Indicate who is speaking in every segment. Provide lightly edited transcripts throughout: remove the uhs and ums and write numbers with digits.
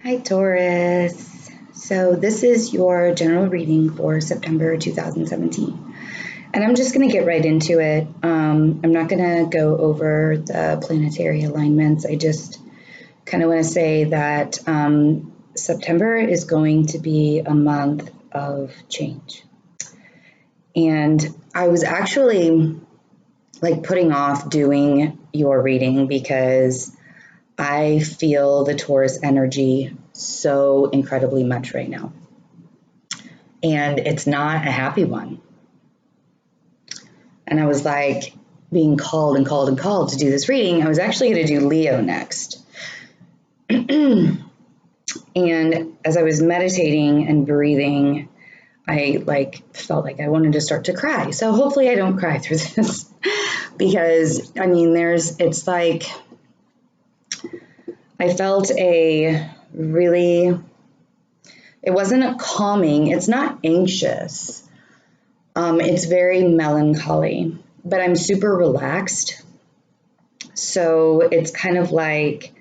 Speaker 1: Hi, Taurus. So, this is your general reading for September 2017. And I'm just going to get right into it. I'm not going to go over the planetary alignments. I just kind of want to say that September is going to be a month of change. And I was actually putting off doing your reading because I feel the Taurus energy so incredibly much right now. And it's not a happy one. And I was being called to do this reading. I was actually going to do Leo next. And as I was meditating and breathing, I felt like I wanted to start to cry. So hopefully I don't cry through this because I felt it wasn't a calming, it's not anxious. It's very melancholy, but I'm super relaxed. So it's kind of like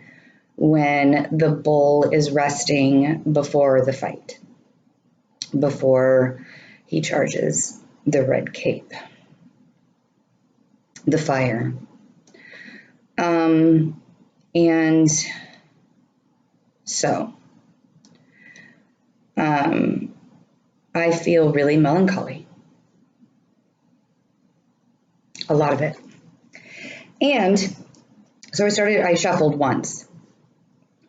Speaker 1: when the bull is resting before the fight, before he charges the red cape, the fire. And so I feel really melancholy, a lot of it. And so I shuffled once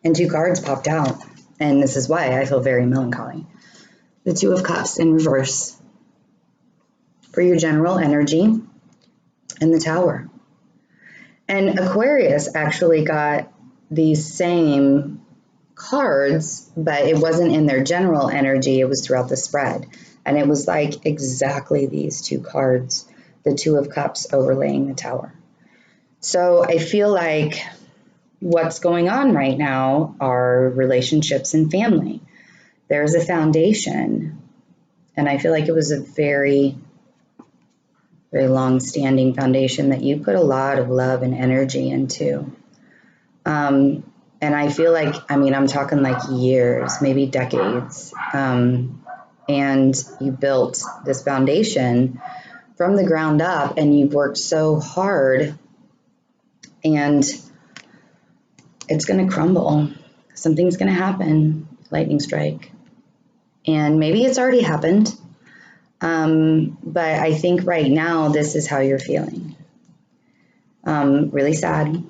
Speaker 1: and 2 cards popped out. And this is why I feel very melancholy. The 2 of Cups in reverse for your general energy and the Tower. And Aquarius actually got these same cards, but it wasn't in their general energy, it was throughout the spread. And it was exactly these 2 cards, the 2 of Cups overlaying the Tower. So I feel like what's going on right now are relationships and family. There's a foundation, and I feel like it was a very, very long-standing foundation that you put a lot of love and energy into. And I feel I'm talking years, maybe decades. And you built this foundation from the ground up, and you've worked so hard, and it's going to crumble. Something's going to happen, lightning strike. And maybe it's already happened. But I think right now, this is how you're feeling. Really sad.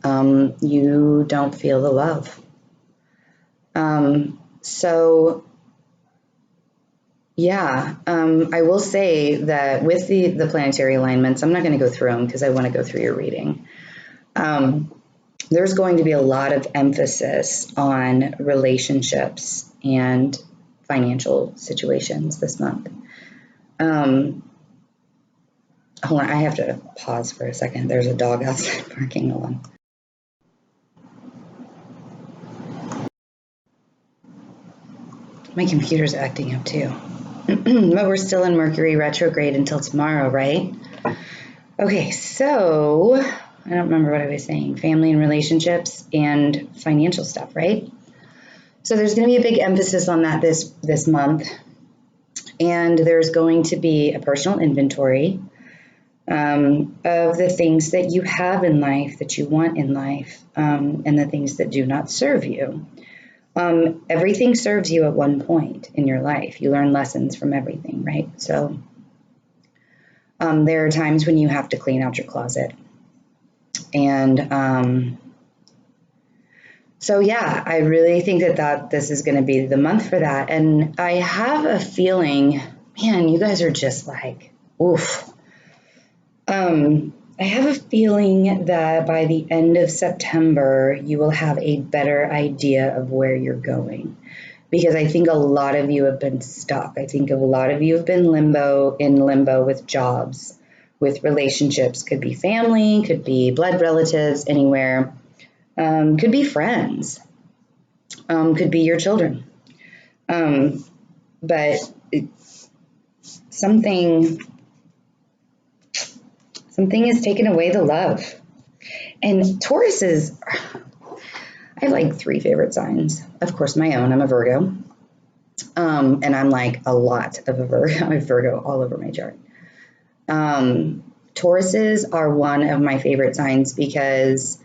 Speaker 1: You don't feel the love. I will say that with the planetary alignments, I'm not going to go through them because I want to go through your reading. There's going to be a lot of emphasis on relationships and financial situations this month. Hold on, I have to pause for a second. There's a dog outside barking. Hold on. My computer's acting up too. But we're still in Mercury retrograde until tomorrow, right? Okay, so I don't remember what I was saying. Family and relationships and financial stuff, right? So there's going to be a big emphasis on that this month. And there's going to be a personal inventory of the things that you have in life, that you want in life, and the things that do not serve you. Everything serves you at one point in your life. You learn lessons from everything, right? So there are times when you have to clean out your closet. And I really think that this is going to be the month for that. And I have a feeling, man, you guys are just oof. I have a feeling that by the end of September, you will have a better idea of where you're going. Because I think a lot of you have been stuck. I think a lot of you have been in limbo with jobs, with relationships. Could be family, could be blood relatives, anywhere. Could be friends. Could be your children. But something has taken away the love. And Taurus I I have like 3 favorite signs. Of course, my own. I'm a Virgo. And I'm like a lot of a Virgo. I have Virgo all over my chart. Tauruses are one of my favorite signs because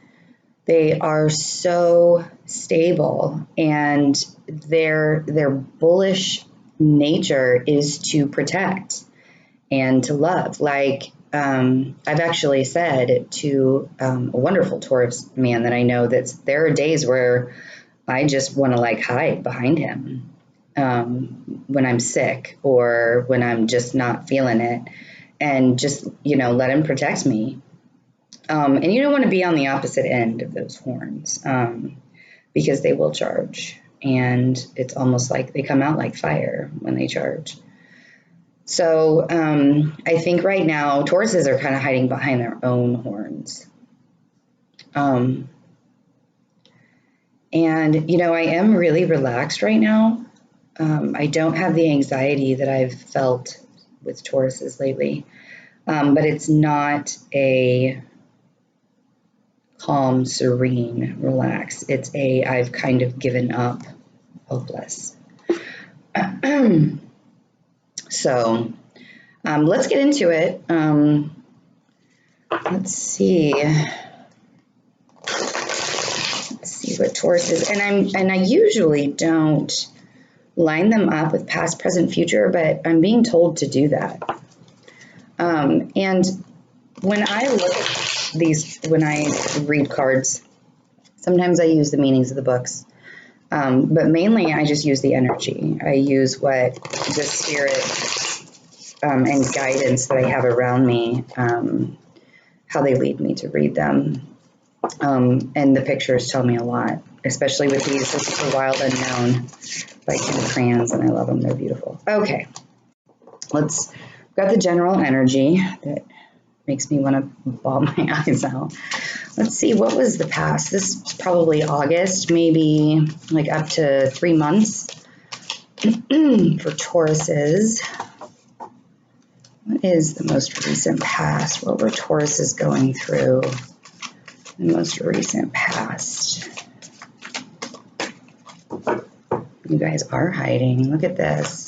Speaker 1: they are so stable, and their bullish nature is to protect and to love. Like, I've actually said to a wonderful Taurus man that I know that there are days where I just want to like hide behind him when I'm sick or when I'm just not feeling it, and just, let him protect me. And you don't want to be on the opposite end of those horns because they will charge, and it's almost like they come out like fire when they charge. So I think right now Tauruses are kind of hiding behind their own horns. And, I am really relaxed right now. I don't have the anxiety that I've felt with Tauruses lately, but it's not a calm, serene, relax. It's I've kind of given up, hopeless. So let's get into it. Let's see what Taurus is. And I usually don't line them up with past, present, future, but I'm being told to do that. And when I look at these, when I read cards, sometimes I use the meanings of the books. But mainly I just use the energy. I use what the spirit and guidance that I have around me, how they lead me to read them. And the pictures tell me a lot, especially with these. This is The Wild Unknown by Kim Krans, and I love them. They're beautiful. Okay, got the general energy that makes me want to bawl my eyes out. Let's see, what was the past? This is probably August, maybe like up to 3 months for Tauruses. What is the most recent past? What were Tauruses going through in the most recent past? You guys are hiding. Look at this.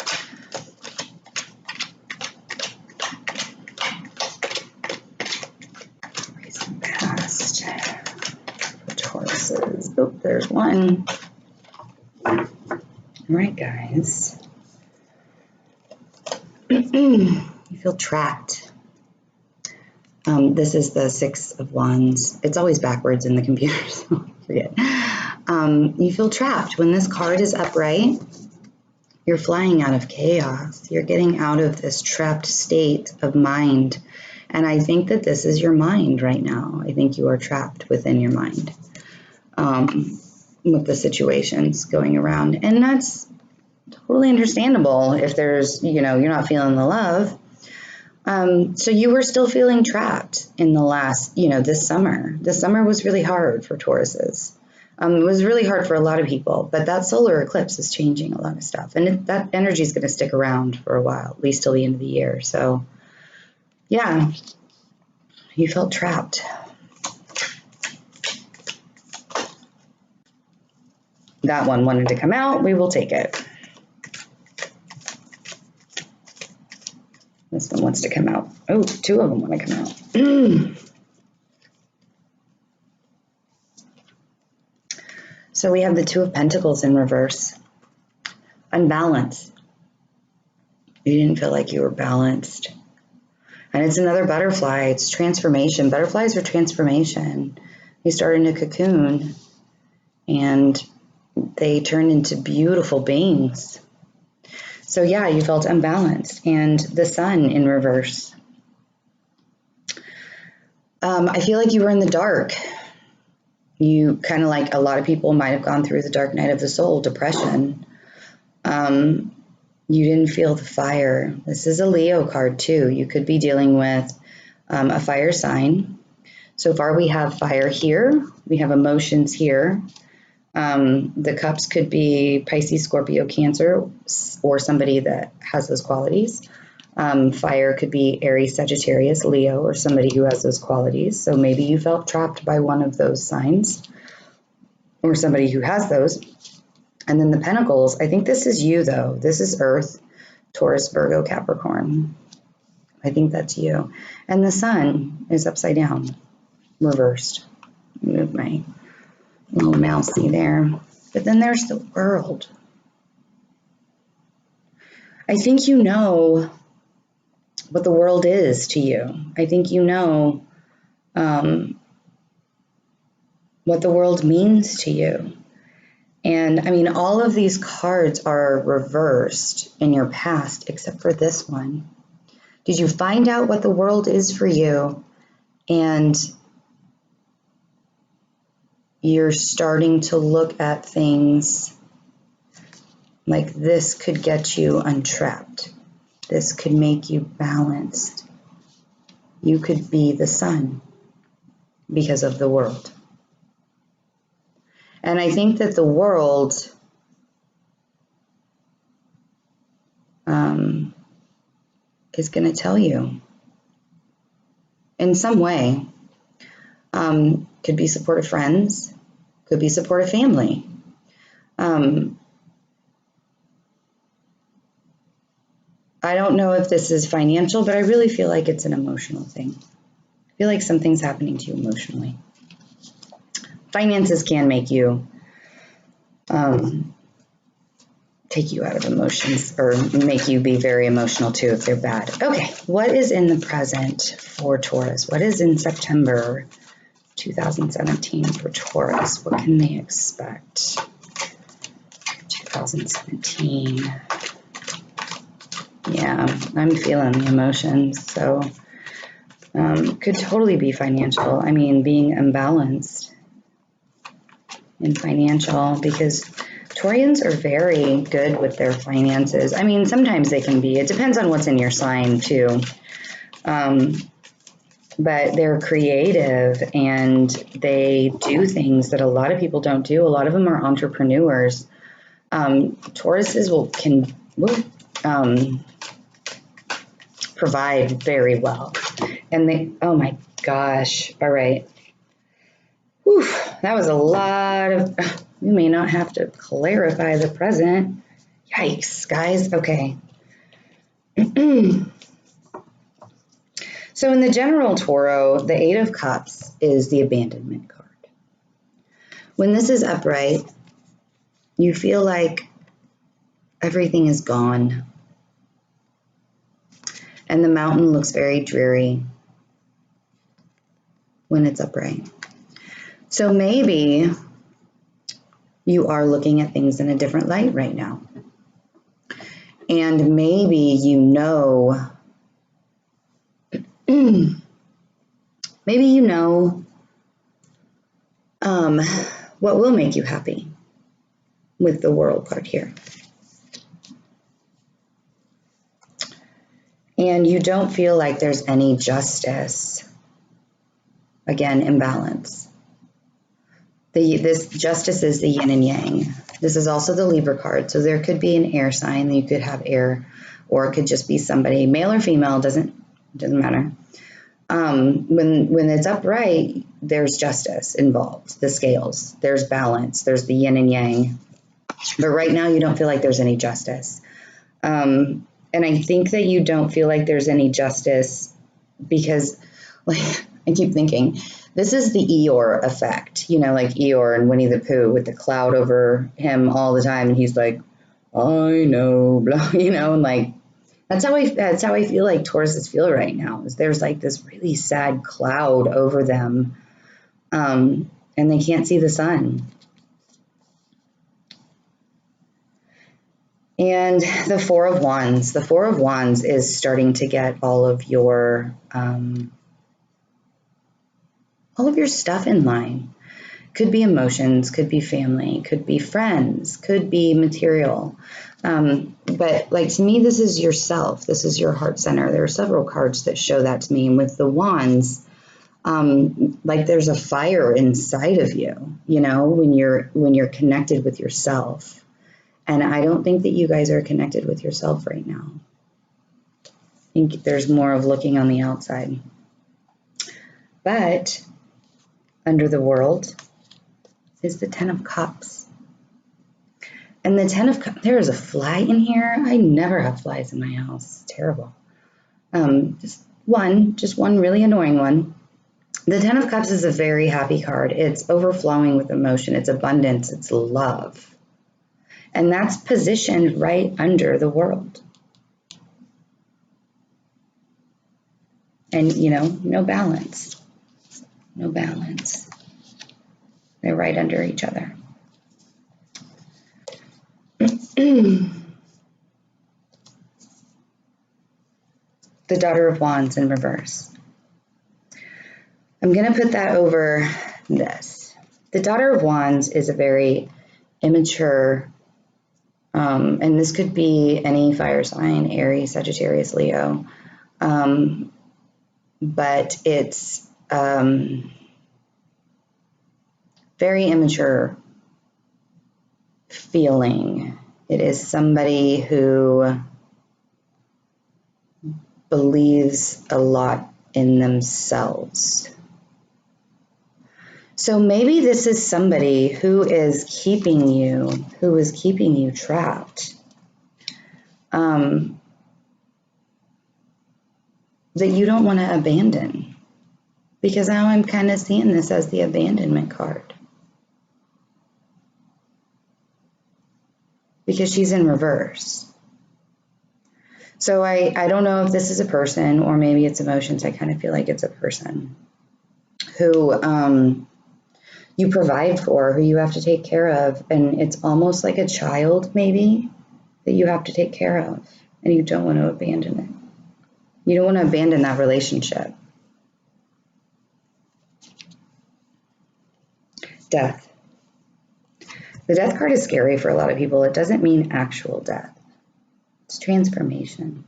Speaker 1: Recent past for Tauruses. Oh, there's one. All right, guys. You feel trapped. This is the 6 of Wands. It's always backwards in the computer, so I forget. You feel trapped. When this card is upright, you're flying out of chaos. You're getting out of this trapped state of mind. And I think that this is your mind right now. I think you are trapped within your mind with the situations going around. And that's totally understandable if there's, you're not feeling the love. So you were still feeling trapped in the last, this summer. This summer was really hard for Tauruses. It was really hard for a lot of people, but that solar eclipse is changing a lot of stuff. And that energy is going to stick around for a while, at least till the end of the year. So, yeah, you felt trapped. That one wanted to come out. We will take it. This one wants to come out. Oh, 2 of them want to come out. So we have the 2 of Pentacles in reverse. Unbalanced. You didn't feel like you were balanced. And it's another butterfly. It's transformation. Butterflies are transformation. They start in a cocoon and they turn into beautiful beings. So yeah, you felt unbalanced. And the Sun in reverse. I feel like you were in the dark. You kind of, like a lot of people might have gone through the dark night of the soul, depression. You didn't feel the fire. This is a Leo card too. You could be dealing with a fire sign. So far we have fire here. We have emotions here. The cups could be Pisces, Scorpio, Cancer, or somebody that has those qualities. Fire could be Aries, Sagittarius, Leo, or somebody who has those qualities. So maybe you felt trapped by one of those signs. or somebody who has those. And then the Pentacles, I think this is you though. This is Earth, Taurus, Virgo, Capricorn. I think that's you. And the Sun is upside down, reversed. Move my little mousey there. But then there's the World. I think you know what the world is to you. I think you know what the world means to you. And I mean, all of these cards are reversed in your past, except for this one. Did you find out what the world is for you? And you're starting to look at things like this could get you untrapped. This could make you balanced. You could be the sun because of the world. And I think that the world is going to tell you in some way. Could be supportive friends, could be supportive family. I don't know if this is financial, but I really feel like it's an emotional thing. I feel like something's happening to you emotionally. Finances can make you take you out of emotions or make you be very emotional too if they're bad. Okay, what is in the present for Taurus? What is in September 2017 for Taurus? What can they expect? 2017. Yeah, I'm feeling the emotions. So could totally be financial. I mean, being imbalanced in financial, because Taurians are very good with their finances. I mean, sometimes they can be. It depends on what's in your sign too. But they're creative and they do things that a lot of people don't do. A lot of them are entrepreneurs. Tauruses will provide very well. And they, oh my gosh, all right. Whew, that was a lot of, we may not have to clarify the present. Yikes, guys, okay. So in the general Toro, the Eight of Cups is the abandonment card. When this is upright, you feel like everything is gone. And the mountain looks very dreary when it's upright. So maybe you are looking at things in a different light right now. And maybe you know, what will make you happy with the World card here. And you don't feel like there's any justice. Again, imbalance. This justice is the yin and yang. This is also the Libra card. So there could be an air sign. You could have air, or it could just be somebody, male or female, doesn't matter. When it's upright, there's justice involved, the scales, there's balance, there's the yin and yang. But right now you don't feel like there's any justice. And I think that you don't feel like there's any justice because, like, I keep thinking, this is the Eeyore effect, like Eeyore and Winnie the Pooh with the cloud over him all the time. And he's like, I know, blah, and like, that's how I feel like Tauruses feel right now, is there's like this really sad cloud over them. And they can't see the sun. And the Four of Wands. The Four of Wands is starting to get all of your stuff in line. Could be emotions, could be family, could be friends, could be material. But like, to me, this is yourself. This is your heart center. There are several cards that show that to me. And with the wands, like there's a fire inside of you, when you're connected with yourself. And I don't think that you guys are connected with yourself right now. I think there's more of looking on the outside. But under the World, is the Ten of Cups. And the Ten of Cups, there is a fly in here. I never have flies in my house. It's terrible. Just one really annoying one. The Ten of Cups is a very happy card. It's overflowing with emotion. It's abundance. It's love. And that's positioned right under the World. And, you know, no balance. No balance. They're right under each other. The Daughter of Wands in reverse. I'm going to put that over this. The Daughter of Wands is a very immature, and this could be any fire sign, Aries, Sagittarius, Leo, but it's very immature feeling. It is somebody who believes a lot in themselves. So maybe this is somebody who is keeping you trapped. That you don't want to abandon. Because now I'm kind of seeing this as the abandonment card. Because she's in reverse. So I don't know if this is a person or maybe it's emotions. I kind of feel like it's a person who you provide for, who you have to take care of. And it's almost like a child maybe that you have to take care of. And you don't want to abandon it. You don't want to abandon that relationship. Death. The death card is scary for a lot of people. It doesn't mean actual death. It's transformation.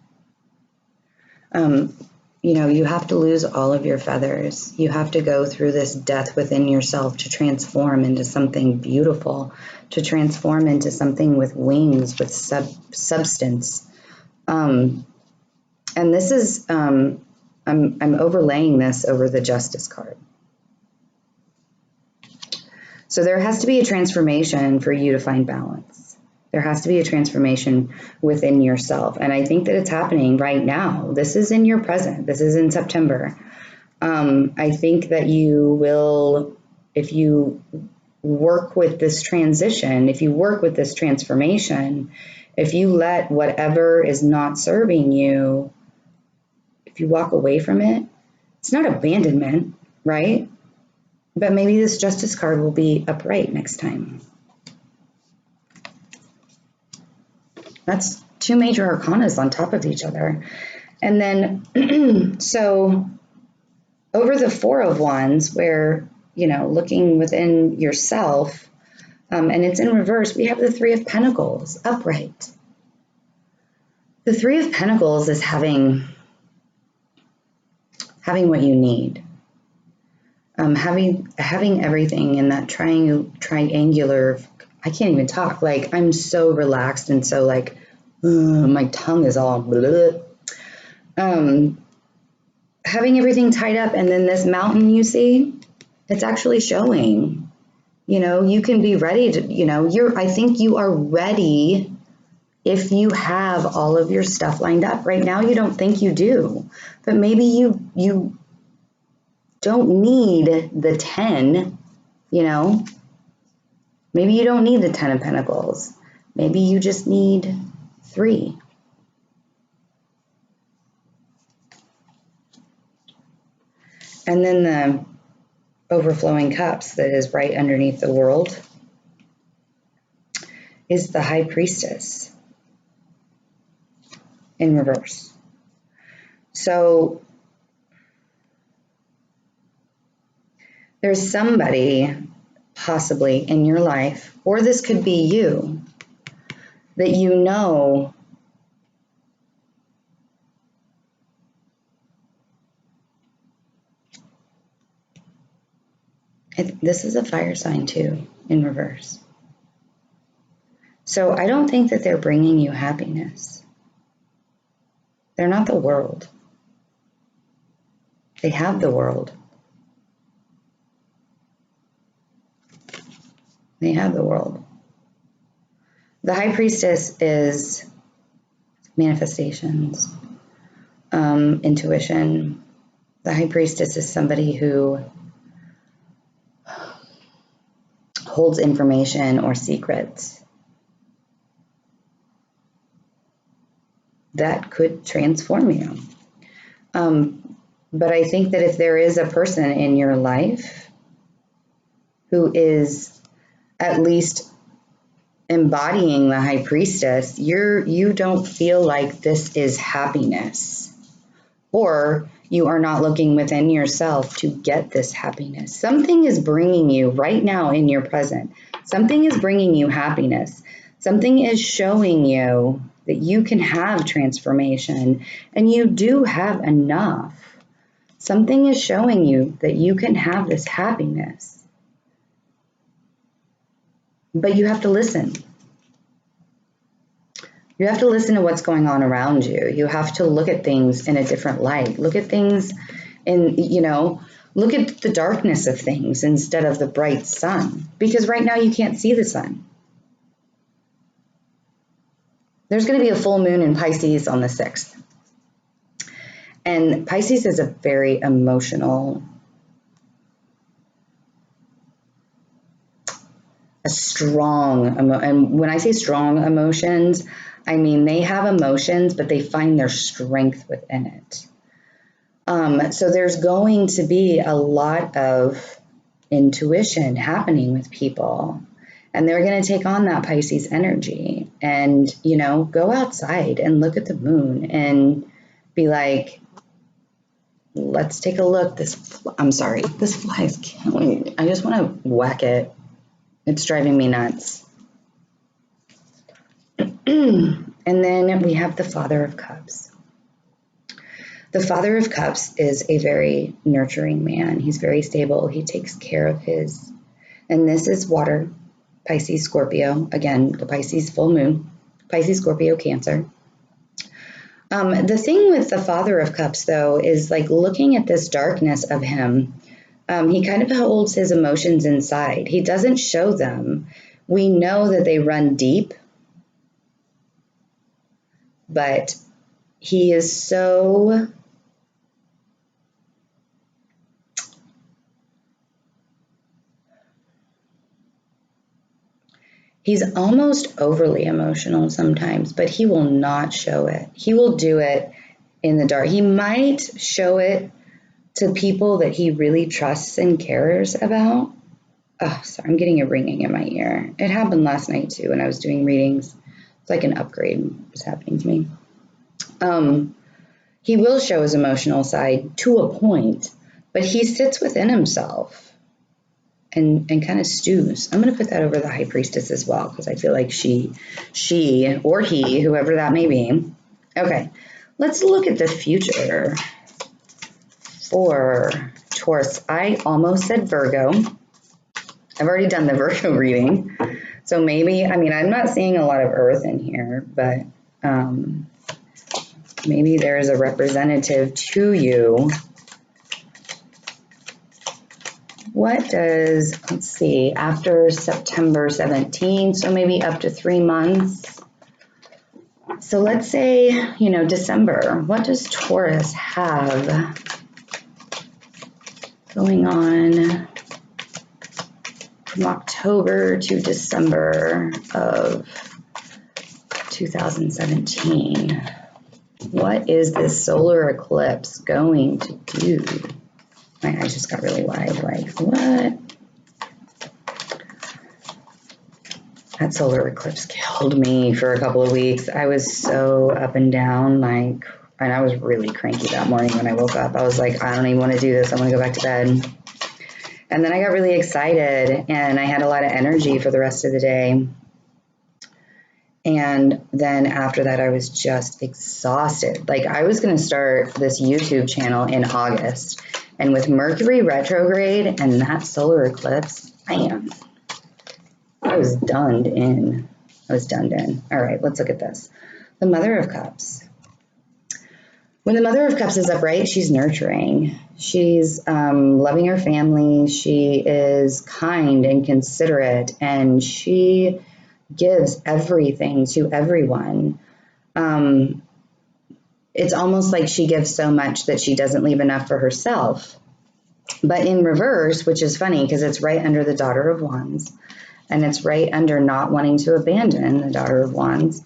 Speaker 1: You know, you have to lose all of your feathers. You have to go through this death within yourself to transform into something beautiful, to transform into something with wings, with substance. And this is, I'm overlaying this over the Justice card. So there has to be a transformation for you to find balance. There has to be a transformation within yourself. And I think that it's happening right now. This is in your present. This is in September. I think that you will, if you work with this transition, if you work with this transformation, if you let whatever is not serving you, if you walk away from it, it's not abandonment, right? But maybe this Justice card will be upright next time. That's two major arcanas on top of each other. And then, so over the Four of Wands, where, you know, looking within yourself, and it's in reverse, we have the Three of Pentacles upright. The Three of Pentacles is having what you need. Having everything in that triangular, I can't even talk. Like, I'm so relaxed and so like, my tongue is all blah. Having everything tied up, and then this mountain you see, it's actually showing. You know, you can be ready to, you know, I think you are ready if you have all of your stuff lined up. Right now you don't think you do, but maybe you don't need the 10, you know. Maybe you don't need the 10 of Pentacles. Maybe you just need 3. And then the overflowing cups that is right underneath the World is the High Priestess in reverse. So there's somebody possibly in your life, or this could be you, that you know this is a fire sign too, in reverse. So I don't think that they're bringing you happiness. They're not the world. They have the world. They have the world. The high priestess is manifestations, intuition. The high priestess is somebody who holds information or secrets that could transform you. But I think that if there is a person in your life who is at least embodying the high priestess, you don't feel like this is happiness, or you are not looking within yourself to get this happiness. Something is bringing you right now in your present. Something is bringing you happiness. Something is showing you that you can have transformation and you do have enough. Something is showing you that you can have this happiness. But you have to listen. You have to listen to what's going on around you. You have to look at things in a different light. Look at things in, look at the darkness of things instead of the bright sun. Because right now you can't see the sun. There's going to be a full moon in Pisces on the 6th. And Pisces is a very emotional, and when I say strong emotions, I mean they have emotions, but they find their strength within it. So there's going to be a lot of intuition happening with people, and they're going to take on that Pisces energy and, go outside and look at the moon and be like, let's take a look. This fly is killing me. I just want to whack it. It's driving me nuts. And then we have the Father of Cups. The Father of Cups is a very nurturing man. He's very stable. He takes care of and this is water, Pisces, Scorpio. Again, the Pisces full moon, Pisces, Scorpio, Cancer. The thing with the Father of Cups, though, is like looking at this darkness of him. He kind of holds his emotions inside. He doesn't show them. We know that they run deep, but he is so he's almost overly emotional sometimes, but he will not show it. He will do it in the dark. He might show it to people that he really trusts and cares about. Oh, sorry, I'm getting a ringing in my ear. It happened last night too when I was doing readings. It's like an upgrade was happening to me. He will show his emotional side to a point, but he sits within himself and kind of stews. I'm going to put that over the High Priestess as well, because I feel like she or he, whoever that may be. Okay, let's look at the future for Taurus. I almost said Virgo. I've already done the Virgo reading. So maybe, I'm not seeing a lot of Earth in here, but maybe there is a representative to you. Let's see, after September 17th, so maybe up to 3 months. So let's say, December. What does Taurus have going on from October to December of 2017? What is this solar eclipse going to do? My eyes just got really wide, like, what? That solar eclipse killed me for a couple of weeks. I was so up and down, and I was really cranky that morning when I woke up. I was like, I don't even want to do this. I want to go back to bed. And then I got really excited, and I had a lot of energy for the rest of the day. And then after that, I was just exhausted. Like, I was going to start this YouTube channel in August. And with Mercury retrograde and that solar eclipse, I was done in. All right, let's look at this. The Mother of Cups. When the Mother of Cups is upright, she's nurturing. She's loving her family. She is kind and considerate, and she gives everything to everyone. It's almost like she gives so much that she doesn't leave enough for herself. But in reverse, which is funny because it's right under the Daughter of Wands, and it's right under not wanting to abandon the Daughter of Wands.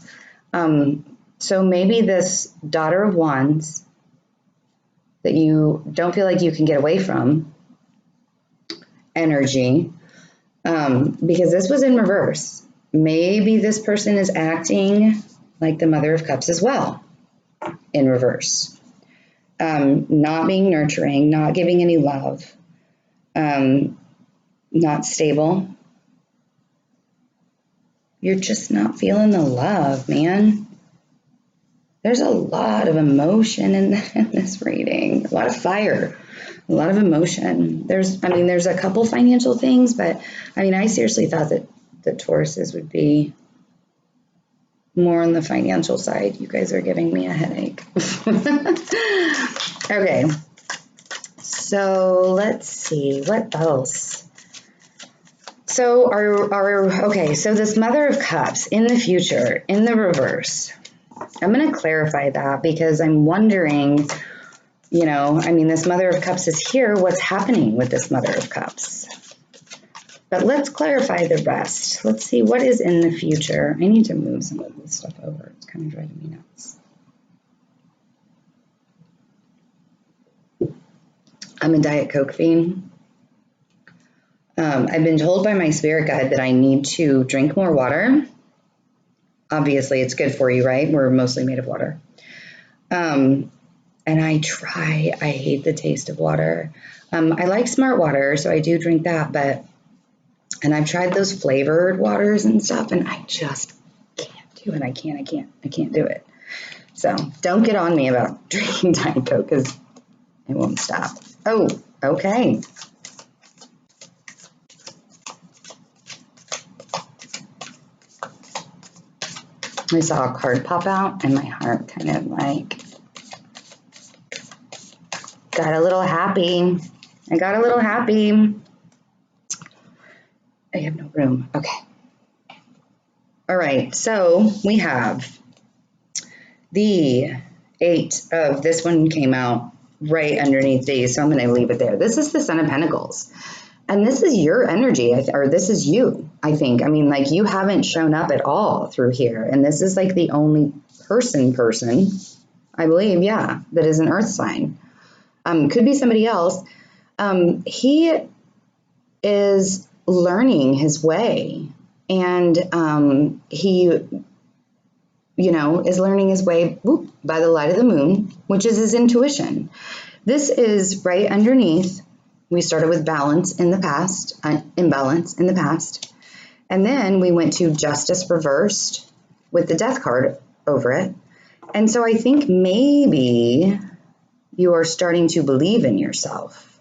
Speaker 1: So maybe this Daughter of Wands that you don't feel like you can get away from energy, because this was in reverse. Maybe this person is acting like the Mother of Cups as well, in reverse. Not being nurturing, not giving any love, not stable. You're just not feeling the love, man. There's a lot of emotion in this reading, a lot of fire, a lot of emotion. There's a couple financial things, but I seriously thought that the Tauruses would be more on the financial side. You guys are giving me a headache. Okay, so let's see, what else? So so this Mother of Cups in the future, in the reverse, I'm going to clarify that because I'm wondering, this Mother of Cups is here. What's happening with this Mother of Cups? But let's clarify the rest. Let's see what is in the future. I need to move some of this stuff over. It's kind of driving me nuts. I'm a Diet Coke fiend. I've been told by my spirit guide that I need to drink more water. Obviously, it's good for you, right? We're mostly made of water. And I hate the taste of water. I like Smart Water, so I do drink that, and I've tried those flavored waters and stuff, and I just can't do it. I can't do it. So don't get on me about drinking Diet Coke because it won't stop. Oh, okay. I saw a card pop out and my heart kind of got a little happy. I got a little happy. I have no room. Okay. All right. So we have the 8 of this one came out right underneath these. So I'm going to leave it there. This is the Son of Pentacles. And this is your energy, or this is you, I think. You haven't shown up at all through here. And this is like the only person, I believe, that is an earth sign. Could be somebody else. He is learning his way. And he, is learning his way by the light of the moon, which is his intuition. This is right underneath. We started with balance in the past, imbalance in the past. And then we went to justice reversed with the death card over it. And so I think maybe you are starting to believe in yourself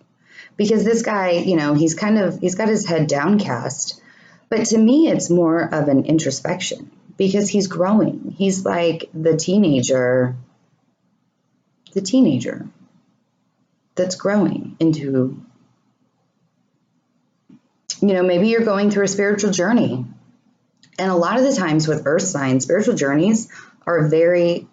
Speaker 1: because this guy, he's got his head downcast. But to me, it's more of an introspection because he's growing. He's like the teenager that's growing into, maybe you're going through a spiritual journey. And a lot of the times with earth signs, spiritual journeys are very,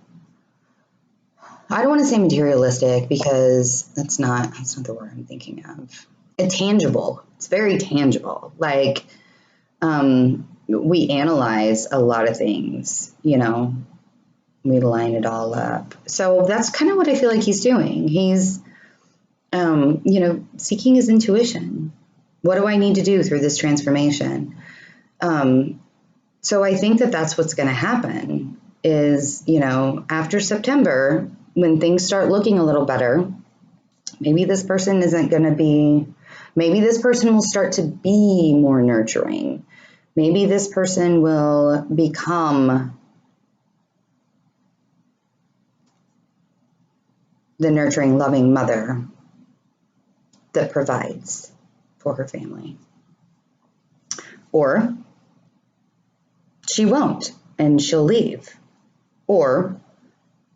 Speaker 1: I don't want to say materialistic because that's not the word I'm thinking of. Tangible. It's very tangible. Like, we analyze a lot of things, we line it all up. So that's kind of what I feel like he's doing. He's, seeking his intuition. What do I need to do through this transformation? So I think that that's what's going to happen is, after September, when things start looking a little better, maybe this person will start to be more nurturing. Maybe this person will become the nurturing, loving mother that provides for her family. Or she won't and she'll leave. Or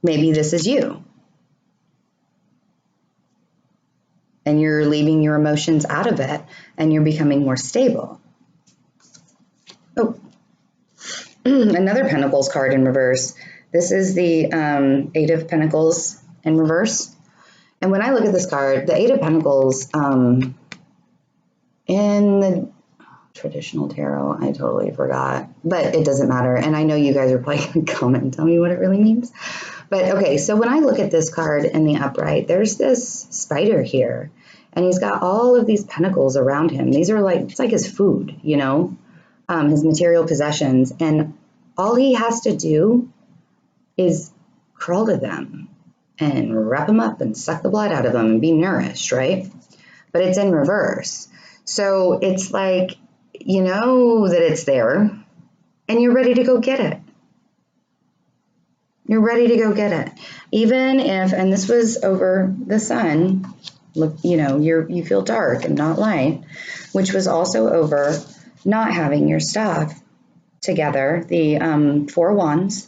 Speaker 1: maybe this is you. and you're leaving your emotions out of it, and you're becoming more stable. Oh, another Pentacles card in reverse. This is the Eight of Pentacles in reverse. And when I look at this card, the Eight of Pentacles in the traditional tarot, I totally forgot, but it doesn't matter. And I know you guys are probably going to comment and tell me what it really means. But okay, so when I look at this card in the upright, there's this spider here, and he's got all of these pentacles around him. These are like, it's like his food, you know, his material possessions. And all he has to do is crawl to them and wrap them up and suck the blood out of them and be nourished, right? But it's in reverse. So it's like, you know that it's there and you're ready to go get it. You're ready to go get it. Even if, and this was over the sun, look, you know, you feel dark and not light, which was also over not having your stuff together, the Four Wands,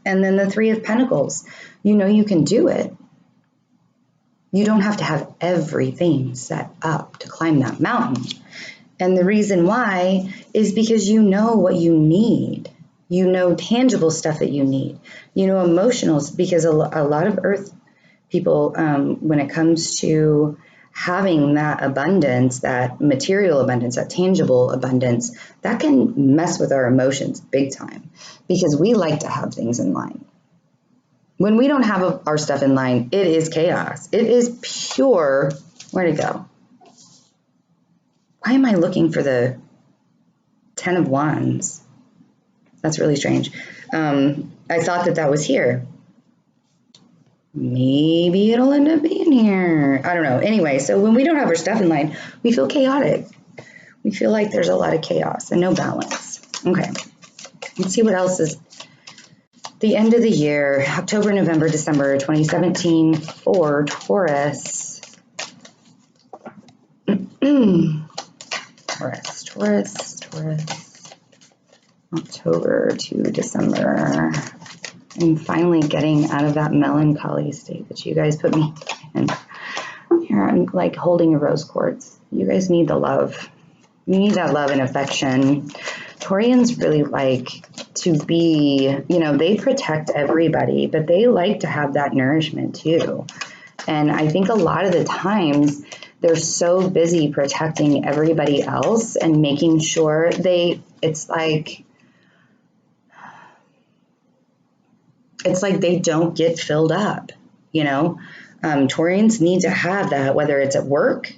Speaker 1: and then the Three of Pentacles. You know you can do it. You don't have to have everything set up to climb that mountain. And the reason why is because you know what you need. You know tangible stuff that you need. You know emotionals, because a lot of earth people, when it comes to having that abundance, that material abundance, that tangible abundance, that can mess with our emotions big time, because we like to have things in line. When we don't have our stuff in line, it is chaos. It is pure, where'd it go? Why am I looking for the 10 of Wands? That's really strange. I thought that was here. Maybe it'll end up being here. I don't know. Anyway, so when we don't have our stuff in line, we feel chaotic. We feel like there's a lot of chaos and no balance. Okay. Let's see what else is the end of the year, October, November, December 2017 for Taurus. Taurus. October to December. I'm finally getting out of that melancholy state that you guys put me in. Here I'm like holding a rose quartz. You guys need the love. You need that love and affection. Taurians really like to be, you know, they protect everybody, but they like to have that nourishment too. And I think a lot of the times they're so busy protecting everybody else and making sure it's like they don't get filled up, you know. Taurians need to have that, whether it's at work,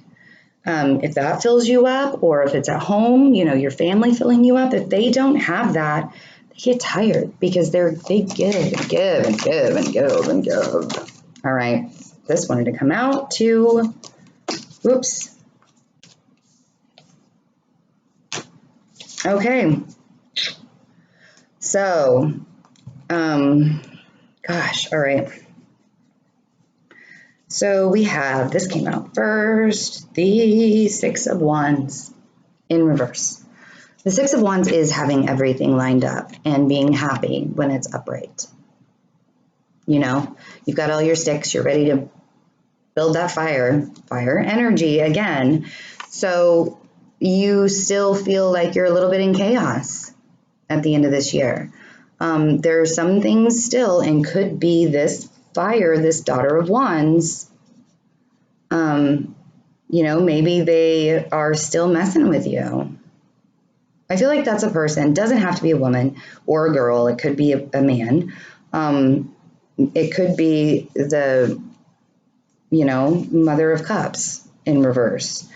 Speaker 1: if that fills you up, or if it's at home, you know, your family filling you up. If they don't have that, they get tired, because they give and give and give and give and give. All right, this wanted to come out too. Whoops. Okay. So, gosh, all right. So we have, this came out first, the Six of Wands in reverse. The Six of Wands is having everything lined up and being happy when it's upright. You know, you've got all your sticks, you're ready to build that fire energy again. So you still feel like you're a little bit in chaos at the end of this year. There are some things still, and could be this fire, this Daughter of Wands. You know, maybe they are still messing with you. I feel like that's a person. Doesn't have to be a woman or a girl. It could be a man. It could be the, you know, Mother of Cups in reverse.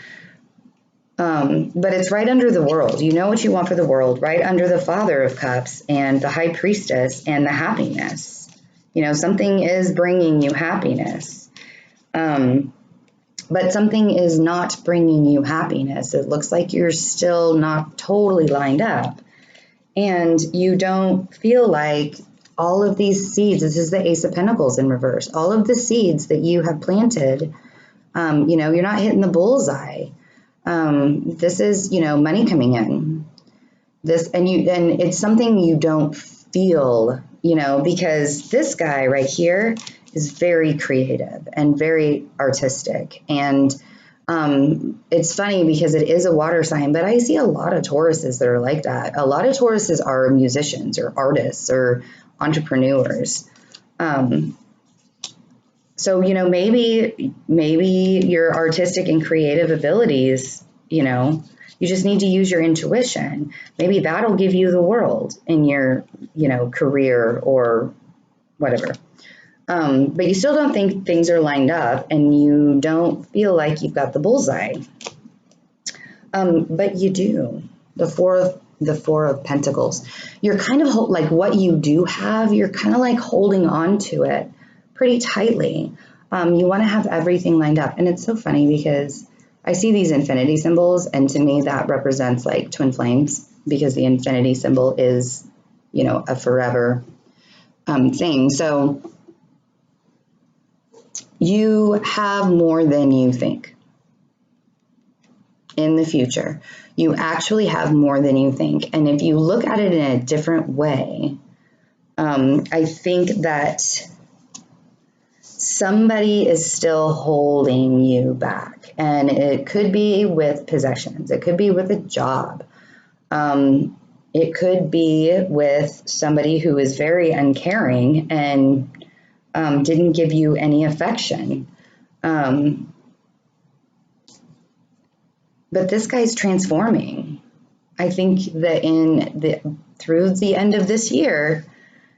Speaker 1: But it's right under the World. You know what you want for the World, right under the Father of Cups and the High Priestess and the happiness. You know, something is bringing you happiness. But something is not bringing you happiness. It looks like you're still not totally lined up. And you don't feel like all of these seeds, this is the Ace of Pentacles in reverse, all of the seeds that you have planted, you know, you're not hitting the bullseye. This is, you know, money coming in. And it's something you don't feel, you know, because this guy right here is very creative and very artistic. And it's funny because it is a water sign, but I see a lot of Tauruses that are like that. A lot of Tauruses are musicians or artists or entrepreneurs. So, you know, maybe your artistic and creative abilities, you know, you just need to use your intuition. Maybe that'll give you the world in your, you know, career or whatever. But you still don't think things are lined up and you don't feel like you've got the bullseye. But you do. The Four of Pentacles. You're kind of like what you do have, you're kind of like holding on to it pretty tightly. You want to have everything lined up. And it's so funny because I see these infinity symbols, and to me that represents like twin flames, because the infinity symbol is, you know, a forever thing. So you have more than you think in the future. You actually have more than you think. And if you look at it in a different way, I think that somebody is still holding you back. And it could be with possessions. It could be with a job. It could be with somebody who is very uncaring and didn't give you any affection. But this guy's transforming. I think that through the end of this year,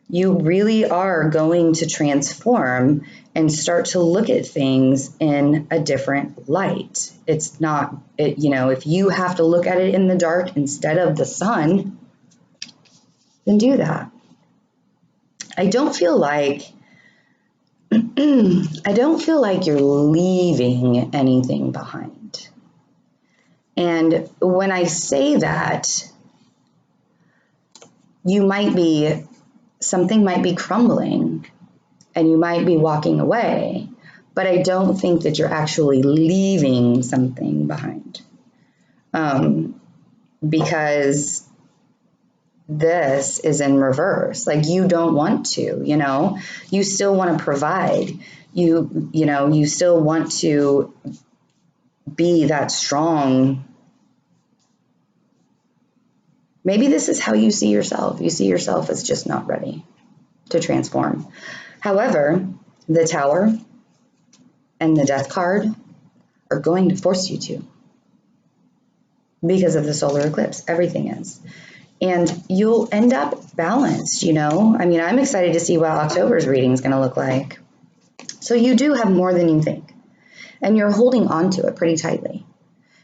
Speaker 1: you really are going to transform and start to look at things in a different light. It's not, you know, if you have to look at it in the dark instead of the sun, then do that. I don't feel like you're leaving anything behind. And when I say that, something might be crumbling and you might be walking away, but I don't think that you're actually leaving something behind. Because this is in reverse. Like, you don't want to, you know, you still want to provide, you still want to be that strong. Maybe this is how you see yourself. You see yourself as just not ready to transform. However, the Tower and the Death card are going to force you to, because of the solar eclipse. Everything is. And you'll end up balanced, you know. I mean, I'm excited to see what October's reading is going to look like. So you do have more than you think. And you're holding on to it pretty tightly.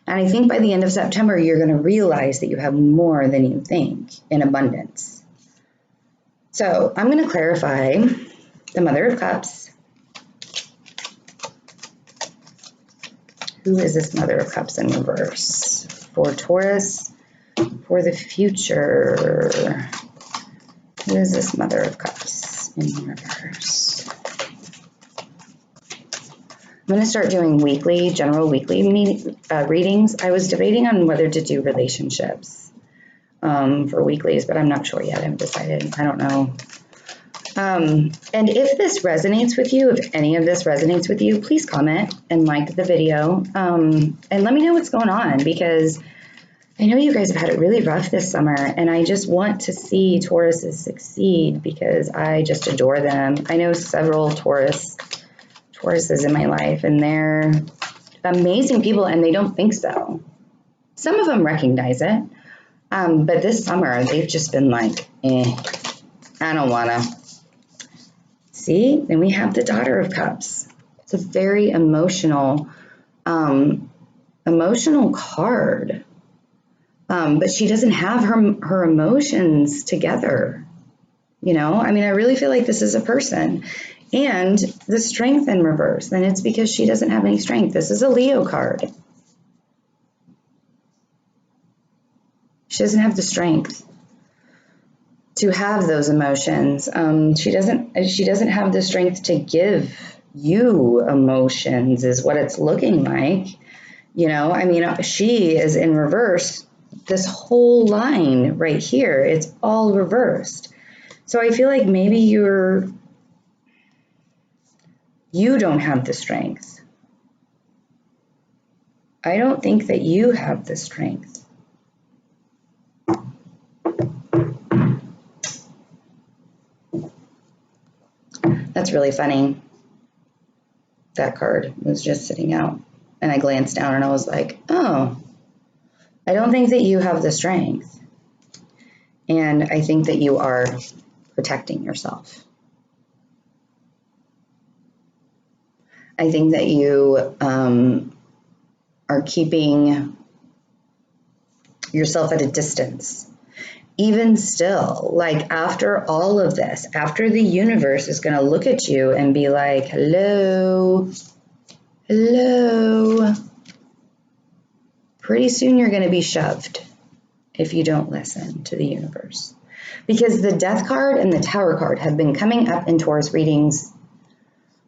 Speaker 1: And I think by the end of September, you're going to realize that you have more than you think in abundance. So I'm going to clarify the Mother of Cups. Who is this Mother of Cups in reverse? For Taurus, for the future. Who is this Mother of Cups in reverse? I'm going to start doing general weekly readings. I was debating on whether to do relationships for weeklies, but I'm not sure yet. I haven't decided. I don't know. And if this resonates with you, if any of this resonates with you, please comment and like the video. And let me know what's going on, because I know you guys have had it really rough this summer, and I just want to see Tauruses succeed because I just adore them. I know several Tauruses in my life, and they're amazing people, and they don't think so. Some of them recognize it, but this summer they've just been like, I don't wanna. See, then we have the Daughter of Cups. It's a very emotional card, but she doesn't have her emotions together. You know, I mean, I really feel like this is a person. And the Strength in reverse, and it's because she doesn't have any strength. This is a Leo card. She doesn't have the strength to have those emotions. She doesn't have the strength to give you emotions, is what it's looking like. You know, I mean, she is in reverse. This whole line right here, it's all reversed. So I feel like maybe you're You don't have the strength. I don't think that you have the strength. That's really funny. That card was just sitting out, and I glanced down and I was like, oh, I don't think that you have the strength. And I think that you are protecting yourself. I think that you are keeping yourself at a distance. Even still, like after all of this, after the universe is going to look at you and be like, hello, hello. Pretty soon you're going to be shoved if you don't listen to the universe. Because the Death card and the Tower card have been coming up in Taurus readings,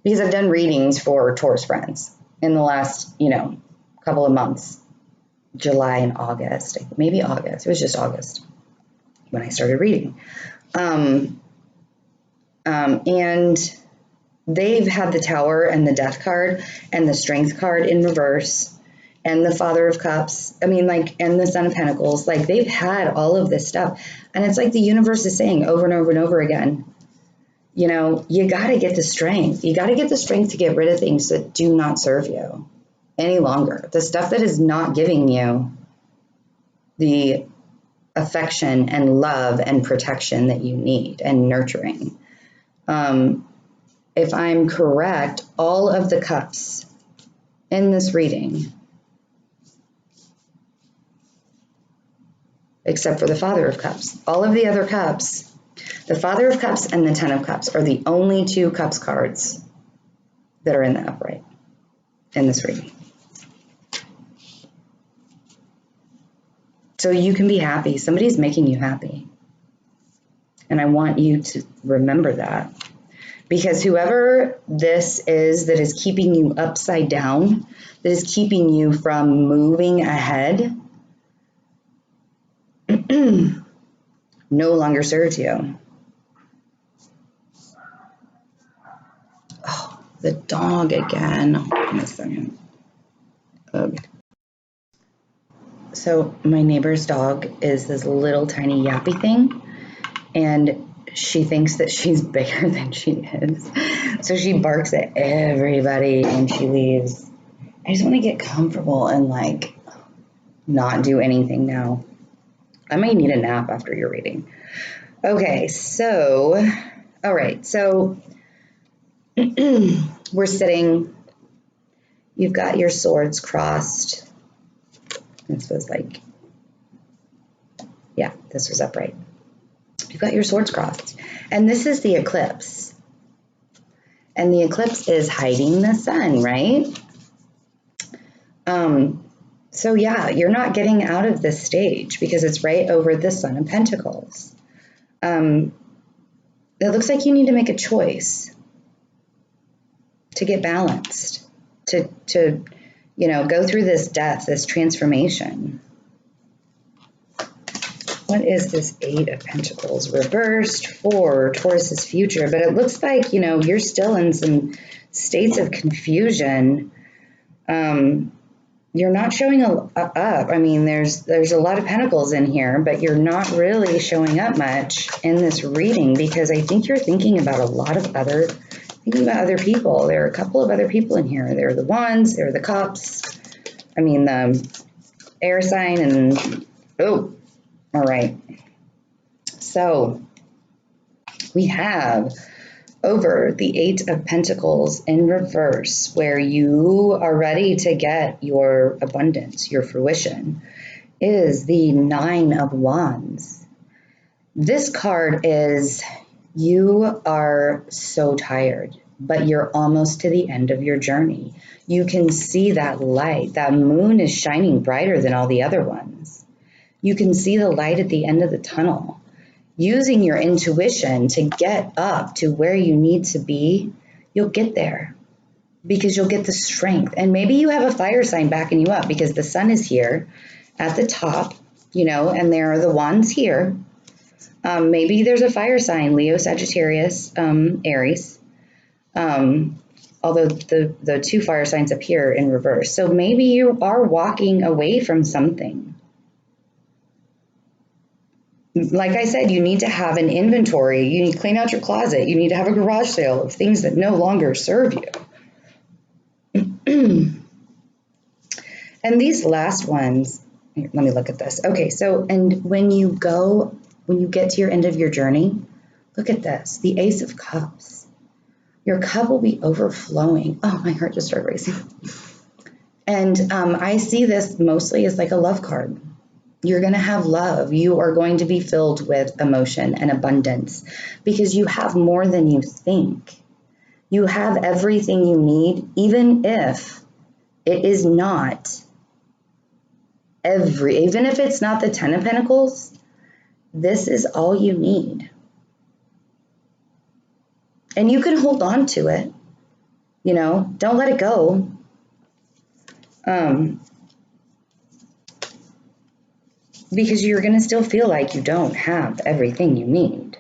Speaker 1: because I've done readings for Taurus friends in the last, couple of months, July and August, maybe August. It was just August when I started reading. And they've had the Tower and the Death card and the Strength card in reverse and the Father of Cups. And the Son of Pentacles. Like, they've had all of this stuff. And it's like the universe is saying over and over and over again, you got to get the strength. You got to get the strength to get rid of things that do not serve you any longer. The stuff that is not giving you the affection and love and protection that you need and nurturing. If I'm correct, all of the cups in this reading, except for the Father of Cups, all of the other cups, the Father of Cups and the Ten of Cups are the only two Cups cards that are in the upright in this reading. So you can be happy. Somebody's making you happy. And I want you to remember that. Because whoever this is that is keeping you upside down, that is keeping you from moving ahead, no longer serves you. Oh, the dog again. Hold on a second. Ugh. So my neighbor's dog is this little tiny yappy thing, and she thinks that she's bigger than she is. So she barks at everybody and she leaves. I just want to get comfortable and not do anything now. I might need a nap after your reading. Okay, so, all right, so we're sitting, you've got your swords crossed. This was this was upright. You've got your swords crossed. And this is the eclipse. And the eclipse is hiding the sun, right? So yeah, you're not getting out of this stage because it's right over the Son of Pentacles. It looks like you need to make a choice to get balanced, to go through this death, this transformation. What is this Eight of Pentacles reversed for Taurus's future? But it looks like, you're still in some states of confusion. You're not showing up. I mean, there's a lot of pentacles in here, but you're not really showing up much in this reading because I think you're thinking about other people. There are a couple of other people in here. There are the Wands, there are the Cups. I mean, the air sign and, all right. So we have over the Eight of Pentacles in reverse, where you are ready to get your abundance, your fruition, is the Nine of Wands. This card is, you are so tired, but you're almost to the end of your journey. You can see that light. That moon is shining brighter than all the other ones. You can see the light at the end of the tunnel. Using your intuition to get up to where you need to be, you'll get there because you'll get the strength. And maybe you have a fire sign backing you up because the sun is here at the top, and there are the wands here. Maybe there's a fire sign, Leo, Sagittarius, Aries. although the two fire signs appear in reverse. So maybe you are walking away from something. Like I said, you need to have an inventory. You need to clean out your closet. You need to have a garage sale of things that no longer serve you. And these last ones, here, let me look at this. Okay, so, and when you get to your end of your journey, look at this, the Ace of Cups. Your cup will be overflowing. Oh, my heart just started racing. And I see this mostly as like a love card. You're going to have love. You are going to be filled with emotion and abundance because you have more than you think. You have everything you need, even if it is not even if it's not the 10 of Pentacles, this is all you need. And you can hold on to it. You know, don't let it go. Because you're going to still feel like you don't have everything you need.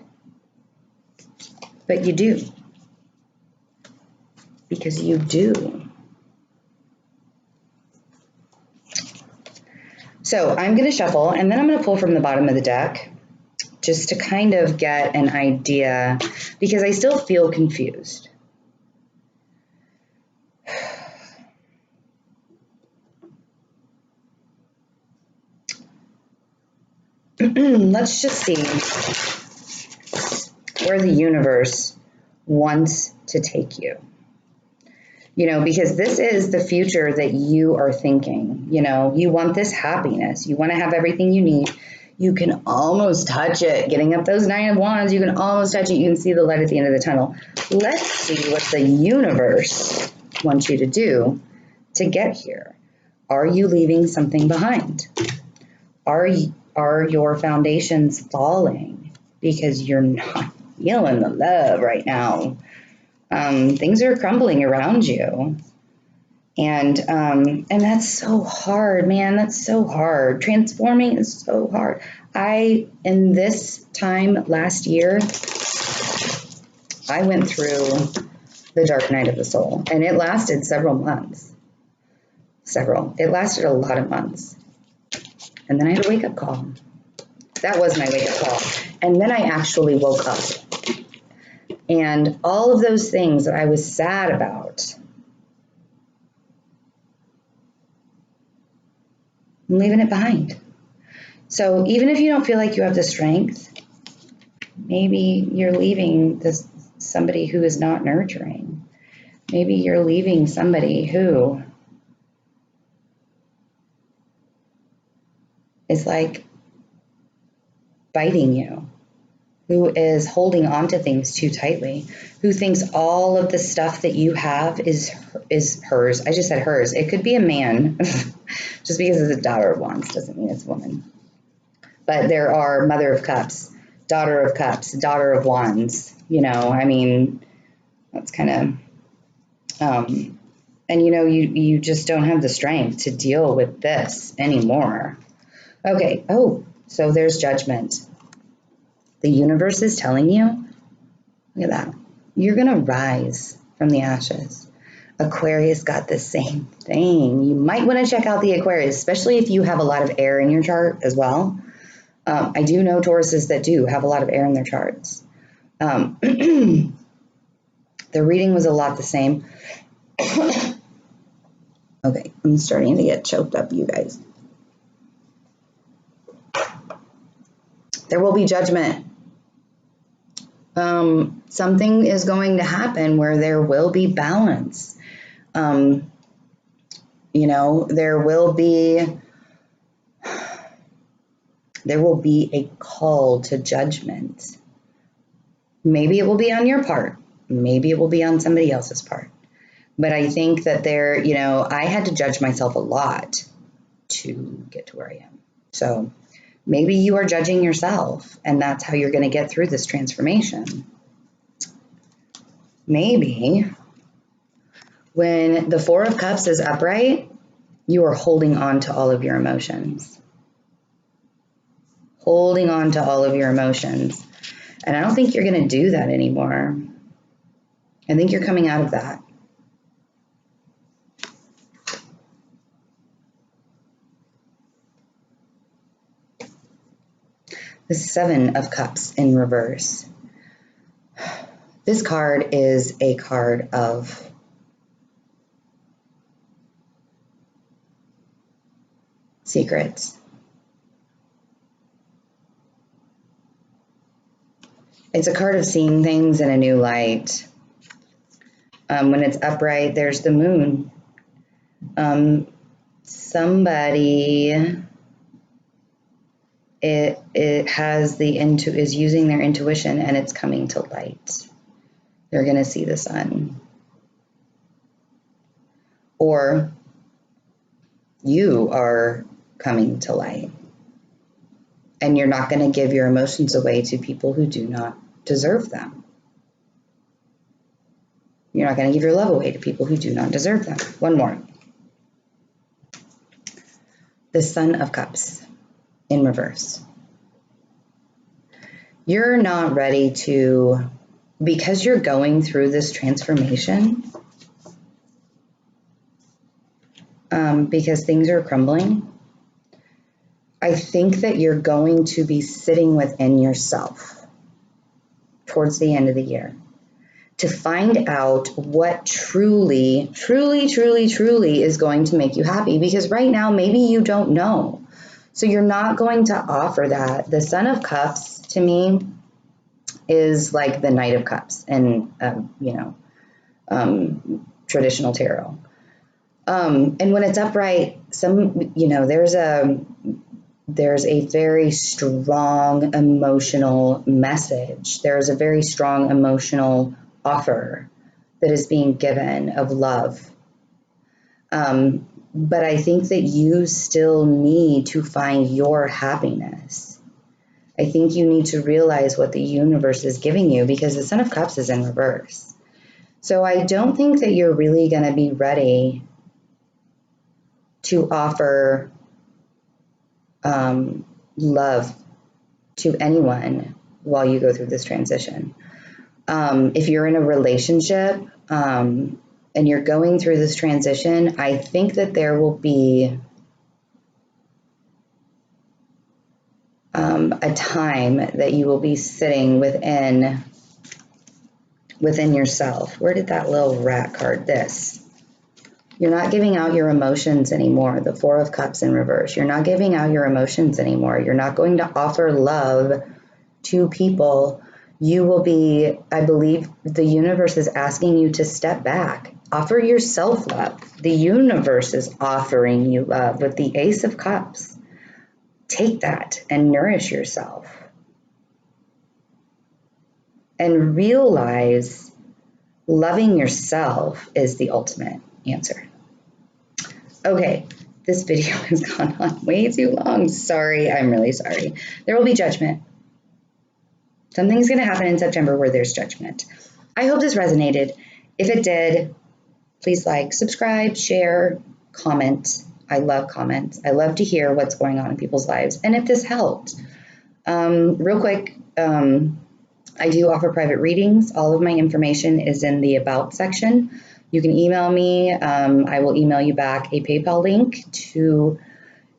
Speaker 1: But you do. Because you do. So I'm going to shuffle, and then I'm going to pull from the bottom of the deck just to kind of get an idea, because I still feel confused. Let's just see where the universe wants to take you. You know, because this is the future that you are thinking. You know, you want this happiness. You want to have everything you need. You can almost touch it. Getting up those 9 of Wands, you can almost touch it. You can see the light at the end of the tunnel. Let's see what the universe wants you to do to get here. Are you leaving something behind? Are your foundations falling because you're not feeling the love right now? Things are crumbling around you. And that's so hard, man. That's so hard. Transforming is so hard. In this time last year, I went through the dark night of the soul, and it lasted several months. It lasted a lot of months. And then I had a wake-up call. That was my wake-up call. And then I actually woke up. And all of those things that I was sad about, I'm leaving it behind. So even if you don't feel like you have the strength, maybe you're leaving somebody who is not nurturing. Maybe you're leaving somebody who is like biting you, who is holding on to things too tightly, who thinks all of the stuff that you have is hers. I just said hers. It could be a man. Just because it's a Daughter of Wands doesn't mean it's a woman. But there are Mother of Cups, Daughter of Cups, Daughter of Wands. You know, I mean, that's kind of, and you know, you just don't have the strength to deal with this anymore. Okay. Oh, so there's Judgment. The universe is telling you, look at that, you're going to rise from the ashes. Aquarius got the same thing. You might want to check out the Aquarius, especially if you have a lot of air in your chart as well. I do know Tauruses that do have a lot of air in their charts. The reading was a lot the same. Okay, I'm starting to get choked up, you guys. There will be judgment. Something is going to happen where there will be balance. You know, there will be a call to judgment. Maybe it will be on your part. Maybe it will be on somebody else's part. But I think that you know, I had to judge myself a lot to get to where I am. So maybe you are judging yourself, and that's how you're going to get through this transformation. Maybe when the Four of Cups is upright, you are holding on to all of your emotions. Holding on to all of your emotions. And I don't think you're going to do that anymore. I think you're coming out of that. The Seven of Cups in reverse. This card is a card of secrets. It's a card of seeing things in a new light. When it's upright, there's the moon. Somebody is using their intuition and it's coming to light. They're going to see the sun. Or you are coming to light. And you're not going to give your emotions away to people who do not deserve them. You're not going to give your love away to people who do not deserve them. One more. The Sun of Cups in reverse. You're not ready to, because you're going through this transformation, because things are crumbling, I think that you're going to be sitting within yourself towards the end of the year to find out what truly is going to make you happy. Because right now, maybe you don't know. So you're not going to offer that. The Sun of Cups, to me, is like the Knight of Cups in, traditional tarot. And when it's upright, there's a very strong emotional message. There's a very strong emotional offer that is being given of love. But I think that you still need to find your happiness. I think you need to realize what the universe is giving you, because the Sun of Cups is in reverse. So I don't think that you're really going to be ready to offer love to anyone while you go through this transition. If you're in a relationship and you're going through this transition, I think that there will be a time that you will be sitting within yourself. Where did that little rat card? This. You're not giving out your emotions anymore. The Four of Cups in reverse. You're not giving out your emotions anymore. You're not going to offer love to people. You will be, I believe the universe is asking you to step back. Offer yourself love. The universe is offering you love with the Ace of Cups. Take that and nourish yourself. And realize loving yourself is the ultimate answer. Okay, this video has gone on way too long. Sorry, I'm really sorry. There will be judgment. Something's going to happen in September where there's judgment. I hope this resonated. If it did, please like, subscribe, share, comment. I love comments. I love to hear what's going on in people's lives. And if this helped, real quick, I do offer private readings. All of my information is in the About section. You can email me. I will email you back a PayPal link to,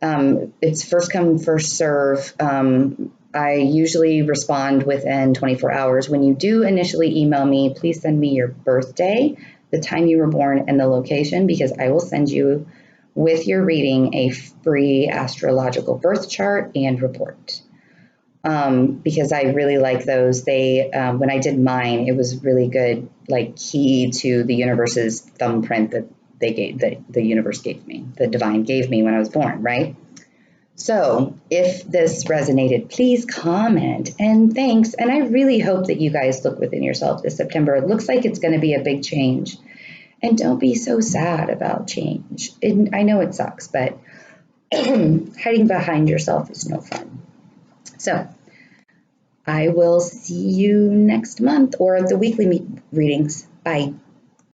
Speaker 1: it's first come, first serve. I usually respond within 24 hours. When you do initially email me, please send me your birthday, the time you were born, and the location, because I will send you with your reading a free astrological birth chart and report. Because I really like those. They, when I did mine, it was really good, like key to the universe's thumbprint that the universe gave me, the divine gave me when I was born, right? So if this resonated, please comment and thanks. And I really hope that you guys look within yourself this September. It looks like it's going to be a big change. And don't be so sad about change. I know it sucks, but hiding behind yourself is no fun. So I will see you next month or the weekly readings. Bye.